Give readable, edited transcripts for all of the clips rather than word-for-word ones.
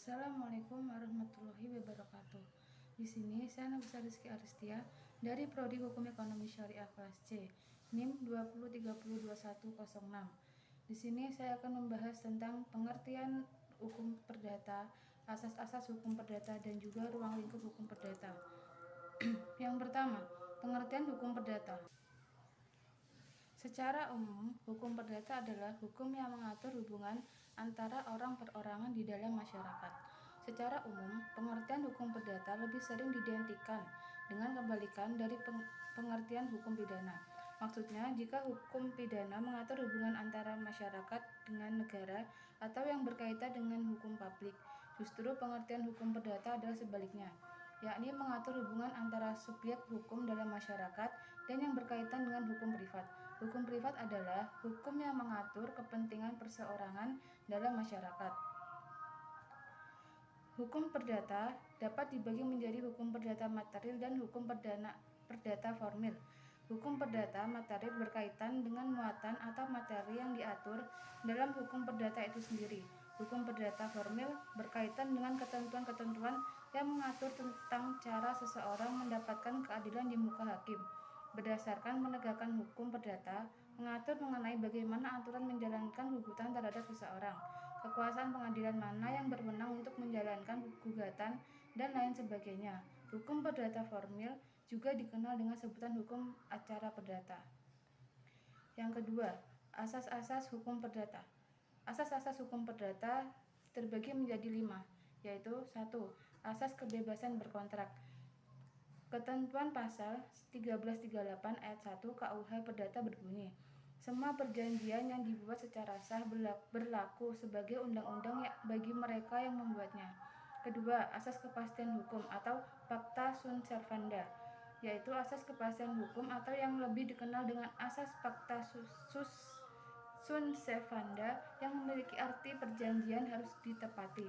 Assalamualaikum warahmatullahi wabarakatuh. Di sini saya Nafisa Rizky Aristia dari Prodi Hukum Ekonomi Syariah kelas C, NIM 20302106. Di sini saya akan membahas tentang pengertian hukum perdata, asas-asas hukum perdata, dan juga ruang lingkup hukum perdata. Yang pertama, pengertian hukum perdata. Secara umum, hukum perdata adalah hukum yang mengatur hubungan antara orang perorangan di dalam masyarakat. Secara umum, pengertian hukum perdata lebih sering diidentikan dengan kebalikan dari pengertian hukum pidana. Maksudnya, jika hukum pidana mengatur hubungan antara masyarakat dengan negara atau yang berkaitan dengan hukum publik, justru pengertian hukum perdata adalah sebaliknya, yakni mengatur hubungan antara subjek hukum dalam masyarakat dan yang berkaitan dengan hukum privat. Hukum privat adalah hukum yang mengatur kepentingan perseorangan dalam masyarakat. Hukum perdata dapat dibagi menjadi hukum perdata material dan hukum perdata formil. Hukum perdata material berkaitan dengan muatan atau materi yang diatur dalam hukum perdata itu sendiri. Hukum perdata formil berkaitan dengan ketentuan-ketentuan yang mengatur tentang cara seseorang mendapatkan keadilan di muka hakim. Berdasarkan menegakkan hukum perdata, mengatur mengenai bagaimana aturan menjalankan gugatan terhadap seseorang, kekuasaan pengadilan mana yang berwenang untuk menjalankan gugatan, dan lain sebagainya. Hukum perdata formil juga dikenal dengan sebutan hukum acara perdata. Yang kedua, asas-asas hukum perdata. Asas-asas hukum perdata terbagi menjadi 5, yaitu 1. Asas kebebasan berkontrak. Ketentuan pasal 1338 ayat 1 KUH Perdata berbunyi, semua perjanjian yang dibuat secara sah berlaku sebagai undang-undang bagi mereka yang membuatnya. Kedua, asas kepastian hukum atau Pacta sunt servanda, yaitu asas kepastian hukum atau yang lebih dikenal dengan asas Pacta sunt servanda yang memiliki arti perjanjian harus ditepati.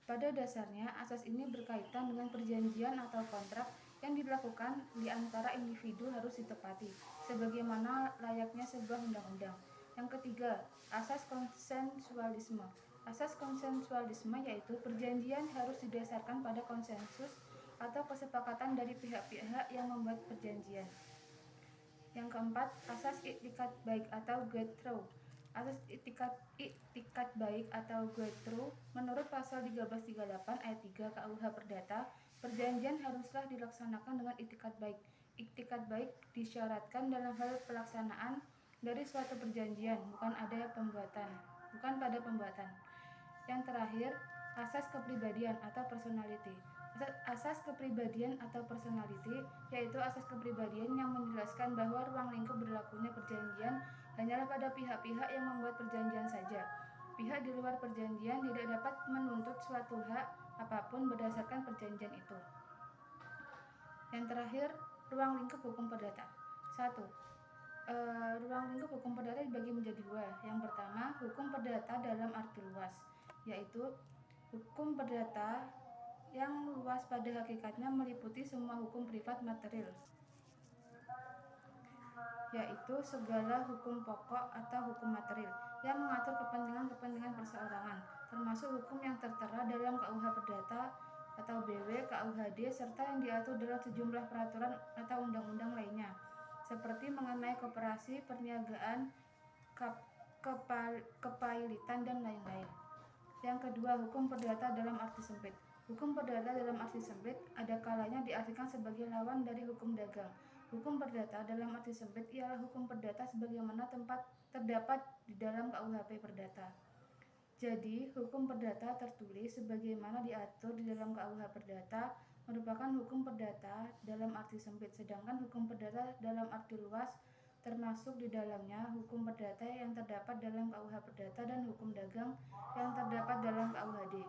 Pada dasarnya, asas ini berkaitan dengan perjanjian atau kontrak yang dilakukan di antara individu harus ditepati, sebagaimana layaknya sebuah undang-undang. Yang ketiga, asas konsensualisme. Asas konsensualisme yaitu perjanjian harus didasarkan pada konsensus atau kesepakatan dari pihak-pihak yang membuat perjanjian. Yang keempat, asas iktikat baik atau good through. Asas iktikat baik atau good through menurut pasal 1338 ayat 3 KUH Perdata, perjanjian haruslah dilaksanakan dengan iktikat baik. Iktikat baik disyaratkan dalam hal pelaksanaan dari suatu perjanjian, bukan pada pembuatan. Yang terakhir, asas kepribadian atau personality. Asas kepribadian atau personality yaitu asas kepribadian yang menjelaskan bahwa ruang lingkup berlakunya perjanjian hanyalah pada pihak-pihak yang membuat perjanjian saja. Pihak di luar perjanjian tidak dapat menuntut suatu hak apapun berdasarkan perjanjian itu. Yang terakhir, ruang lingkup hukum perdata. 1. Ruang lingkup hukum perdata dibagi menjadi 2. Yang pertama, hukum perdata dalam arti luas, yaitu hukum perdata yang luas pada hakikatnya meliputi semua hukum privat material, yaitu segala hukum pokok atau hukum material yang mengatur kepentingan perseorangan, termasuk hukum yang tertera dalam KUH Perdata atau BW, KUHD, serta yang diatur dalam sejumlah peraturan atau undang-undang lainnya, seperti mengenai koperasi, perniagaan, kepailitan, dan lain-lain. Yang kedua, hukum perdata dalam arti sempit. Hukum perdata dalam arti sempit ada kalanya diartikan sebagai lawan dari hukum dagang. Hukum perdata dalam arti sempit ialah hukum perdata sebagaimana terdapat di dalam KUHP Perdata. Jadi, hukum perdata tertulis sebagaimana diatur di dalam KUH Perdata merupakan hukum perdata dalam arti sempit, sedangkan hukum perdata dalam arti luas termasuk di dalamnya hukum perdata yang terdapat dalam KUH Perdata dan hukum dagang yang terdapat dalam KUHD.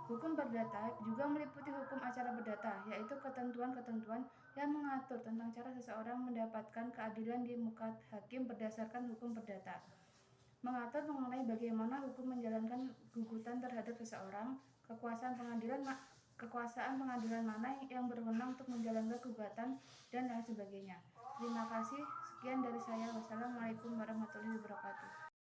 Hukum perdata juga meliputi hukum acara perdata, yaitu ketentuan-ketentuan yang mengatur tentang cara seseorang mendapatkan keadilan di muka hakim berdasarkan hukum perdata. Mengatur mengenai bagaimana hukum menjalankan gugatan terhadap seseorang, kekuasaan pengadilan mana yang berwenang untuk menjalankan gugatan, dan lain sebagainya. Terima kasih, sekian dari saya. Wassalamualaikum warahmatullahi wabarakatuh.